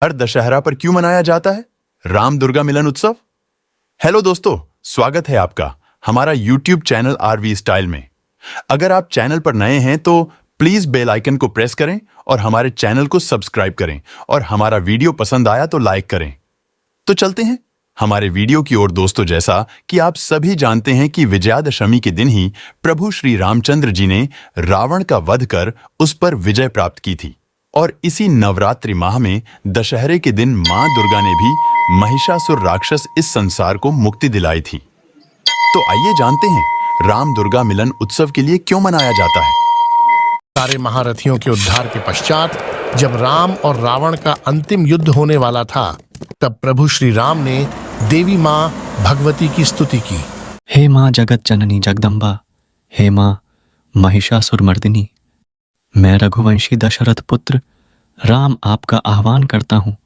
हर दशहरा पर क्यों मनाया जाता है राम दुर्गा मिलन उत्सव? हेलो दोस्तों, स्वागत है आपका हमारा यूट्यूब चैनल आरवी स्टाइल में। अगर आप चैनल पर नए हैं तो प्लीज बेल आइकन को प्रेस करें और हमारे चैनल को सब्सक्राइब करें और हमारा वीडियो पसंद आया तो लाइक करें। तो चलते हैं हमारे वीडियो की ओर दोस्तों। जैसा कि आप सभी जानते हैं कि विजयादशमी के दिन ही प्रभु श्री रामचंद्र जी ने रावण का वध कर उस पर विजय प्राप्त की थी और इसी नवरात्रि माह में दशहरे के दिन मां दुर्गा ने भी महिषासुर राक्षस इस संसार को मुक्ति दिलाई थी। तो आइए जानते हैं राम दुर्गा मिलन उत्सव के लिए क्यों मनाया जाता है। सारे महारथियों के उद्धार के पश्चात जब राम और रावण का अंतिम युद्ध होने वाला था, तब प्रभु श्री राम ने देवी मां भगवती की स्तुति की। हे मां जगत जननी जगदम्बा, हे मां महिषासुर मर्दिनी, मैं रघुवंशी दशरथ पुत्र राम आपका आह्वान करता हूँ।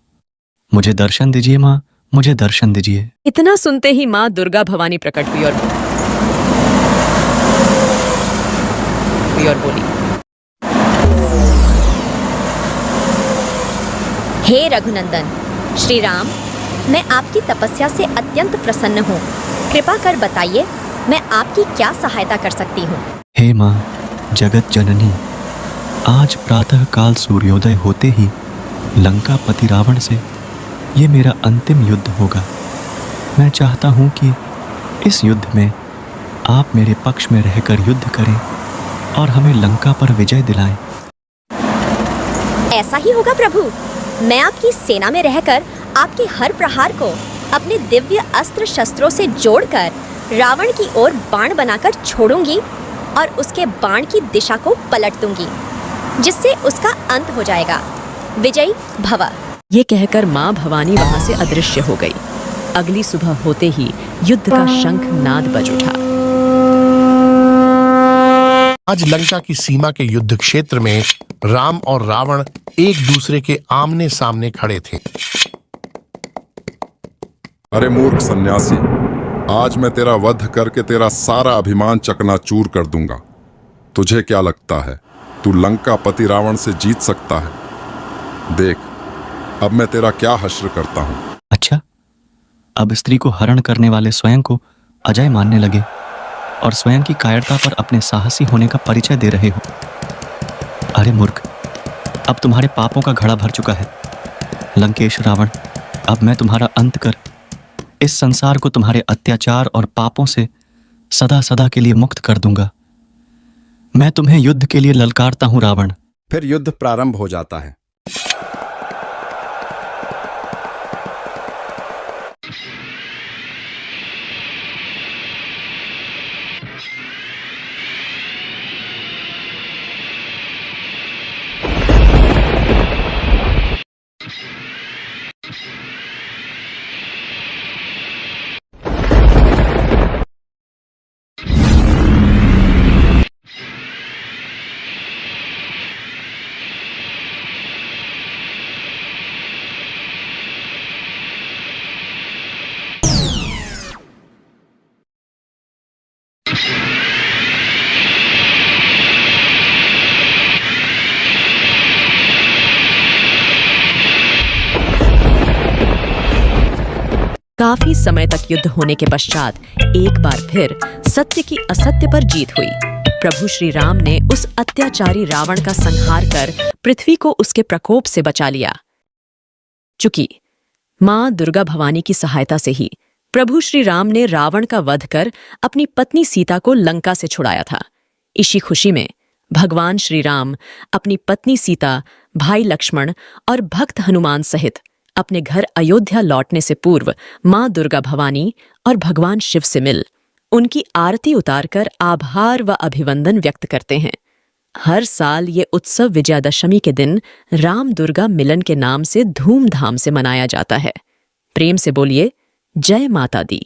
मुझे दर्शन दीजिए माँ, मुझे दर्शन दीजिए। इतना सुनते ही माँ दुर्गा भवानी प्रकट हुई और बोली, हे रघुनंदन श्री राम, मैं आपकी तपस्या से अत्यंत प्रसन्न हूँ। कृपा कर बताइए मैं आपकी क्या सहायता कर सकती हूँ। हे माँ जगत जननी, आज प्रातः काल सूर्योदय होते ही लंकापति रावण से ये मेरा अंतिम युद्ध होगा। मैं चाहता हूँ कि इस युद्ध में आप मेरे पक्ष में रहकर युद्ध करें और हमें लंका पर विजय दिलाएं। ऐसा ही होगा प्रभु। मैं आपकी सेना में रहकर आपके हर प्रहार को अपने दिव्य अस्त्र शस्त्रों से जोड़कर रावण की ओर बाण बनाकर छोड़ूंगी और उसके बाण की दिशा को पलट दूंगी, जिससे उसका अंत हो जाएगा। विजयी भव। ये कहकर माँ भवानी वहां से अदृश्य हो गई। अगली सुबह होते ही युद्ध का शंख नाद बज उठा। आज लंका की सीमा के युद्ध क्षेत्र में राम और रावण एक दूसरे के आमने सामने खड़े थे। अरे मूर्ख सन्यासी, आज मैं तेरा वध करके तेरा सारा अभिमान चकनाचूर कर दूंगा। तुझे क्या लगता है तू लंकापति रावण से जीत सकता है? देख, अब मैं तेरा क्या हश्र करता हूं। अच्छा, अब स्त्री को हरण करने वाले स्वयं को अजय मानने लगे और स्वयं की कायरता पर अपने साहसी होने का परिचय दे रहे हो। अरे मूर्ख, अब तुम्हारे पापों का घड़ा भर चुका है। लंकेश रावण, अब मैं तुम्हारा अंत कर इस संसार को तुम्हारे अत्याचार और पापों से सदा सदा के लिए मुक्त कर दूंगा। मैं तुम्हें युद्ध के लिए ललकारता हूं रावण। फिर युद्ध प्रारंभ हो जाता है। काफी समय तक युद्ध होने के पश्चात एक बार फिर सत्य की असत्य पर जीत हुई। प्रभु श्री राम ने उस अत्याचारी रावण का संहार कर पृथ्वी को उसके प्रकोप से बचा लिया। चूंकि मां दुर्गा भवानी की सहायता से ही प्रभु श्री राम ने रावण का वध कर अपनी पत्नी सीता को लंका से छुड़ाया था। इसी खुशी में भगवान श्री राम अपनी पत्नी सीता, भाई लक्ष्मण और भक्त हनुमान सहित अपने घर अयोध्या लौटने से पूर्व मां दुर्गा भवानी और भगवान शिव से मिल उनकी आरती उतारकर आभार व अभिवंदन व्यक्त करते हैं। हर साल ये उत्सव विजयादशमी के दिन राम दुर्गा मिलन के नाम से धूमधाम से मनाया जाता है। प्रेम से बोलिए जय माता दी।